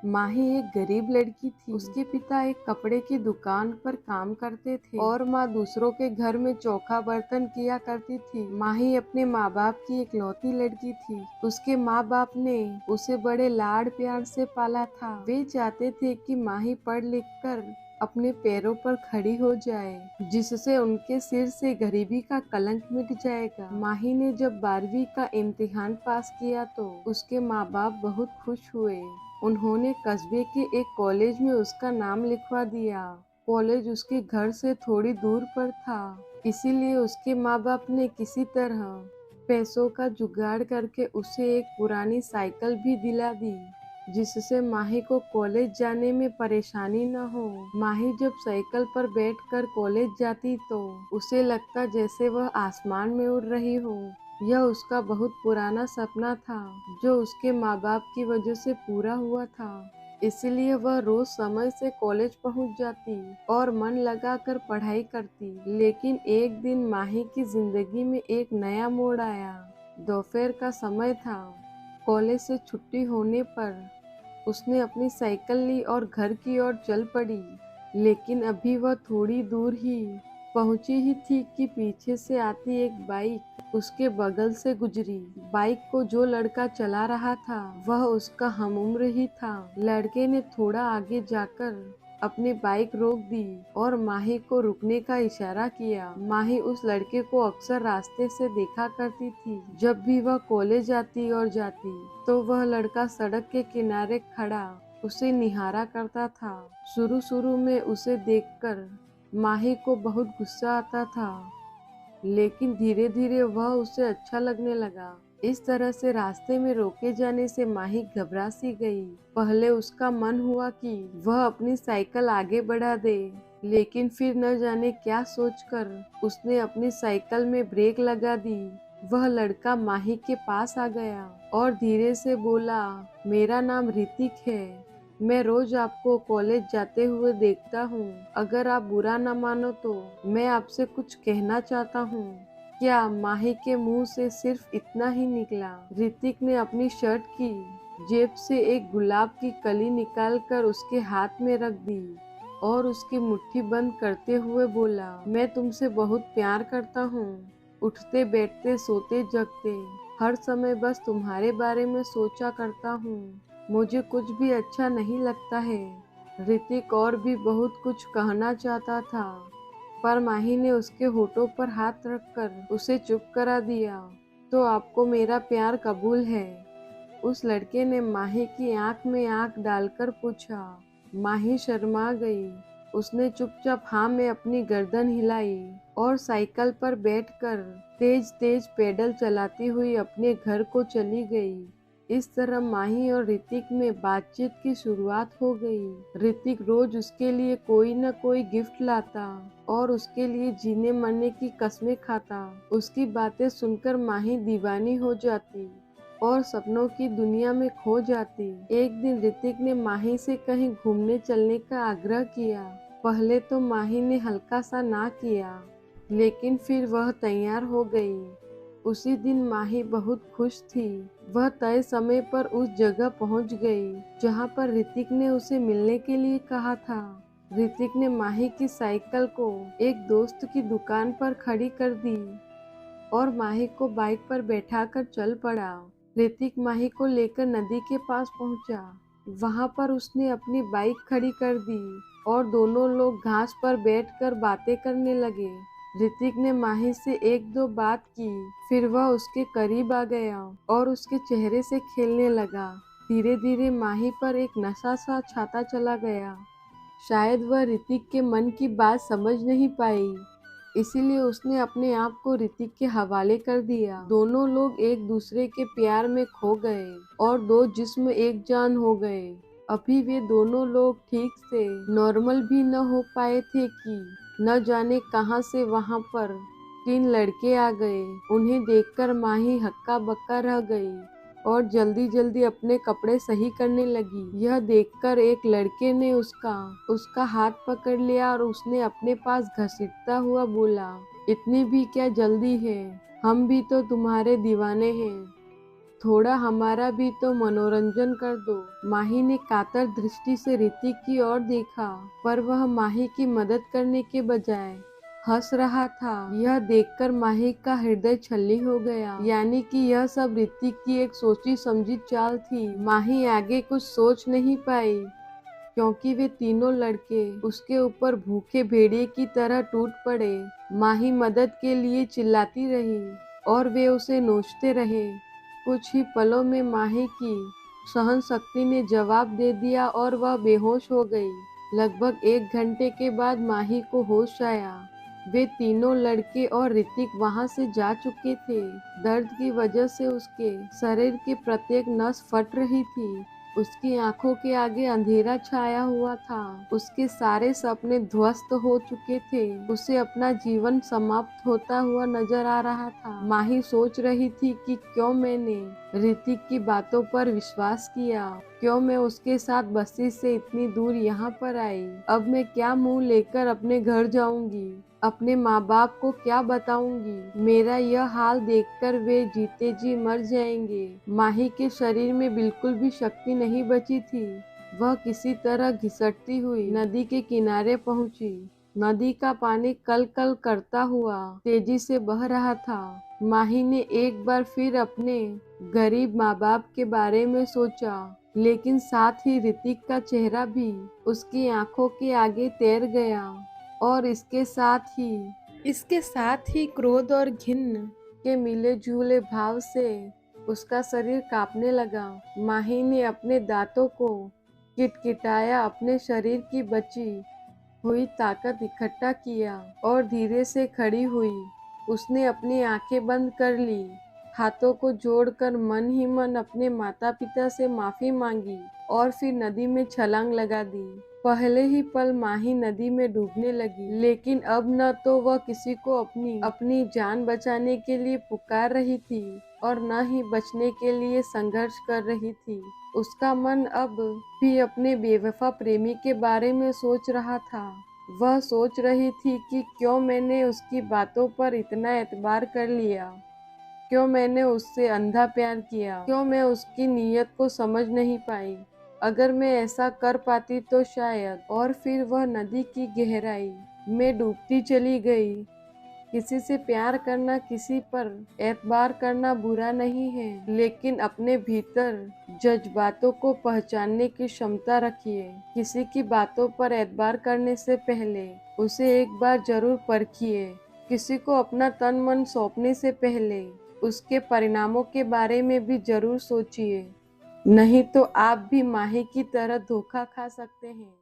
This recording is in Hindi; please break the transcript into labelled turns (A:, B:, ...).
A: माही एक गरीब लड़की थी। उसके पिता एक कपड़े की दुकान पर काम करते थे और माँ दूसरों के घर में चौखा बर्तन किया करती थी। माही अपने माँ बाप की इकलौती लड़की थी। उसके माँ बाप ने उसे बड़े लाड प्यार से पाला था। वे चाहते थे कि माही पढ़ लिख कर अपने पैरों पर खड़ी हो जाए, जिससे उनके सिर से गरीबी का कलंक मिट जाएगा। माही ने जब 12वीं का इम्तिहान पास किया तो उसके माँ बाप बहुत खुश हुए। उन्होंने कस्बे के एक कॉलेज में उसका नाम लिखवा दिया। कॉलेज उसके घर से थोड़ी दूर पर था, इसीलिए उसके माँ बाप ने किसी तरह पैसों का जुगाड़ करके उसे एक पुरानी साइकिल भी दिला दी, जिससे माही को कॉलेज जाने में परेशानी न हो। माही जब साइकिल पर बैठकर कॉलेज जाती तो उसे लगता जैसे वह आसमान में उड़ रही हो। यह उसका बहुत पुराना सपना था जो उसके माँ बाप की वजह से पूरा हुआ था। इसलिए वह रोज समय से कॉलेज पहुंच जाती और मन लगाकर पढ़ाई करती। लेकिन एक दिन माही की जिंदगी में एक नया मोड़ आया। दोपहर का समय था। कॉलेज से छुट्टी होने पर उसने अपनी साइकिल ली और घर की ओर चल पड़ी। लेकिन अभी वह थोड़ी दूर ही पहुंची ही थी कि पीछे से आती एक बाइक उसके बगल से गुजरी। बाइक को जो लड़का चला रहा था वह उसका हमउम्र ही था। लड़के ने थोड़ा आगे जाकर अपनी बाइक रोक दी और माही को रुकने का इशारा किया। माही उस लड़के को अक्सर रास्ते से देखा करती थी। जब भी वह कॉलेज आती और जाती तो वह लड़का सड़क के किनारे खड़ा उसे निहारा करता था। शुरू शुरू में उसे देखकर माही को बहुत गुस्सा आता था, लेकिन धीरे धीरे वह उसे अच्छा लगने लगा। इस तरह से रास्ते में रोके जाने से माही घबरा सी गई। पहले उसका मन हुआ कि वह अपनी साइकिल आगे बढ़ा दे, लेकिन फिर न जाने क्या सोचकर उसने अपनी साइकिल में ब्रेक लगा दी। वह लड़का माही के पास आ गया और धीरे से बोला, मेरा नाम ऋतिक है। मैं रोज आपको कॉलेज जाते हुए देखता हूँ। अगर आप बुरा न मानो तो मैं आपसे कुछ कहना चाहता हूँ। क्या? माही के मुंह से सिर्फ इतना ही निकला। ऋतिक ने अपनी शर्ट की जेब से एक गुलाब की कली निकालकर उसके हाथ में रख दी और उसकी मुट्ठी बंद करते हुए बोला, मैं तुमसे बहुत प्यार करता हूँ। उठते बैठते सोते जगते हर समय बस तुम्हारे बारे में सोचा करता हूँ। मुझे कुछ भी अच्छा नहीं लगता है। ऋतिक और भी बहुत कुछ कहना चाहता था, पर माही ने उसके होठों पर हाथ रखकर उसे चुप करा दिया। तो आपको मेरा प्यार कबूल है? उस लड़के ने माही की आंख में आंख डालकर पूछा। माही शर्मा गई। उसने चुपचाप हाँ में अपनी गर्दन हिलाई और साइकिल पर बैठकर तेज तेज पैडल चलाती हुई अपने घर को चली गई। इस तरह माही और ऋतिक में बातचीत की शुरुआत हो गई। ऋतिक रोज उसके लिए कोई न कोई गिफ्ट लाता और उसके लिए जीने मरने की कस्में खाता। उसकी बातें सुनकर माही दीवानी हो जाती और सपनों की दुनिया में खो जाती। एक दिन ऋतिक ने माही से कहीं घूमने चलने का आग्रह किया। पहले तो माही ने हल्का सा ना किया, लेकिन फिर वह तैयार हो गई। उसी दिन माही बहुत खुश थी। वह तय समय पर उस जगह पहुंच गई जहां पर ऋतिक ने उसे मिलने के लिए कहा था। ऋतिक ने माही की साइकिल को एक दोस्त की दुकान पर खड़ी कर दी और माही को बाइक पर बैठाकर चल पड़ा। ऋतिक माही को लेकर नदी के पास पहुंचा। वहां पर उसने अपनी बाइक खड़ी कर दी और दोनों लोग घास पर बैठकर बातें करने लगे। ऋतिक ने माही से एक दो बात की, फिर वह उसके करीब आ गया और उसके चेहरे से खेलने लगा। धीरे धीरे माही पर एक नशा सा छाता चला गया। शायद वह ऋतिक के मन की बात समझ नहीं पाई, इसीलिए उसने अपने आप को ऋतिक के हवाले कर दिया। दोनों लोग एक दूसरे के प्यार में खो गए और दो जिस्म एक जान हो गए। अभी वे दोनों लोग ठीक से नॉर्मल भी न हो पाए थे कि न जाने कहां से वहां पर 3 लड़के आ गए। उन्हें देखकर माही हक्का बक्का रह गई और जल्दी जल्दी अपने कपड़े सही करने लगी। यह देखकर एक लड़के ने उसका हाथ पकड़ लिया और उसने अपने पास घसीटता हुआ बोला, इतनी भी क्या जल्दी है? हम भी तो तुम्हारे दीवाने हैं। थोड़ा हमारा भी तो मनोरंजन कर दो। माही ने कातर दृष्टि से ऋतिक की ओर देखा, पर वह माही की मदद करने के बजाय हंस रहा था। यह देखकर माही का हृदय छल्ली हो गया, यानी कि यह सब ऋतिक की एक सोची समझी चाल थी। माही आगे कुछ सोच नहीं पाई, क्योंकि वे तीनों लड़के उसके ऊपर भूखे भेड़िए की तरह टूट पड़े। माही मदद के लिए चिल्लाती रही और वे उसे नोचते रहे। कुछ ही पलों में माही की सहन शक्ति ने जवाब दे दिया और वह बेहोश हो गई। लगभग 1 घंटे के बाद माही को होश आया। वे तीनों लड़के और ऋतिक वहां से जा चुके थे। दर्द की वजह से उसके शरीर की प्रत्येक नस फट रही थी। उसकी आंखों के आगे अंधेरा छाया हुआ था। उसके सारे सपने ध्वस्त हो चुके थे। उसे अपना जीवन समाप्त होता हुआ नजर आ रहा था। माही सोच रही थी कि क्यों मैंने ऋतिक की बातों पर विश्वास किया, क्यों मैं उसके साथ बस्ती से इतनी दूर यहाँ पर आई। अब मैं क्या मुंह लेकर अपने घर जाऊंगी, अपने माँ बाप को क्या बताऊंगी। मेरा यह हाल देखकर वे जीते जी मर जाएंगे। माही के शरीर में बिल्कुल भी शक्ति नहीं बची थी। वह किसी तरह घिसटती हुई नदी के किनारे पहुंची। नदी का पानी कल कल करता हुआ तेजी से बह रहा था। माही ने एक बार फिर अपने गरीब माँ बाप के बारे में सोचा, लेकिन साथ ही ऋतिक का चेहरा भी उसकी आंखों के आगे तैर गया और इसके साथ ही क्रोध और घिन के मिले जुले भाव से उसका शरीर कांपने लगा। माही ने अपने दांतों को किटकिटाया, अपने शरीर की बची हुई ताकत इकट्ठा किया और धीरे से खड़ी हुई। उसने अपनी आंखें बंद कर ली, हाथों को जोड़कर मन ही मन अपने माता पिता से माफी मांगी और फिर नदी में छलांग लगा दी। पहले ही पल माही नदी में डूबने लगी, लेकिन अब न तो वह किसी को अपनी जान बचाने के लिए पुकार रही थी और न ही बचने के लिए संघर्ष कर रही थी। उसका मन अब भी अपने बेवफा प्रेमी के बारे में सोच रहा था। वह सोच रही थी कि क्यों मैंने उसकी बातों पर इतना एतबार कर लिया, क्यों मैंने उससे अंधा प्यार किया, क्यों मैं उसकी नीयत को समझ नहीं पाई। अगर मैं ऐसा कर पाती तो शायद। और फिर वह नदी की गहराई में डूबती चली गई। किसी से प्यार करना, किसी पर एतबार करना बुरा नहीं है, लेकिन अपने भीतर जज्बातों को पहचानने की क्षमता रखिए। किसी की बातों पर एतबार करने से पहले उसे एक बार जरूर परखिए। किसी को अपना तन मन सौंपने से पहले उसके परिणामों के बारे में भी जरूर सोचिए, नहीं तो आप भी माही की तरह धोखा खा सकते हैं।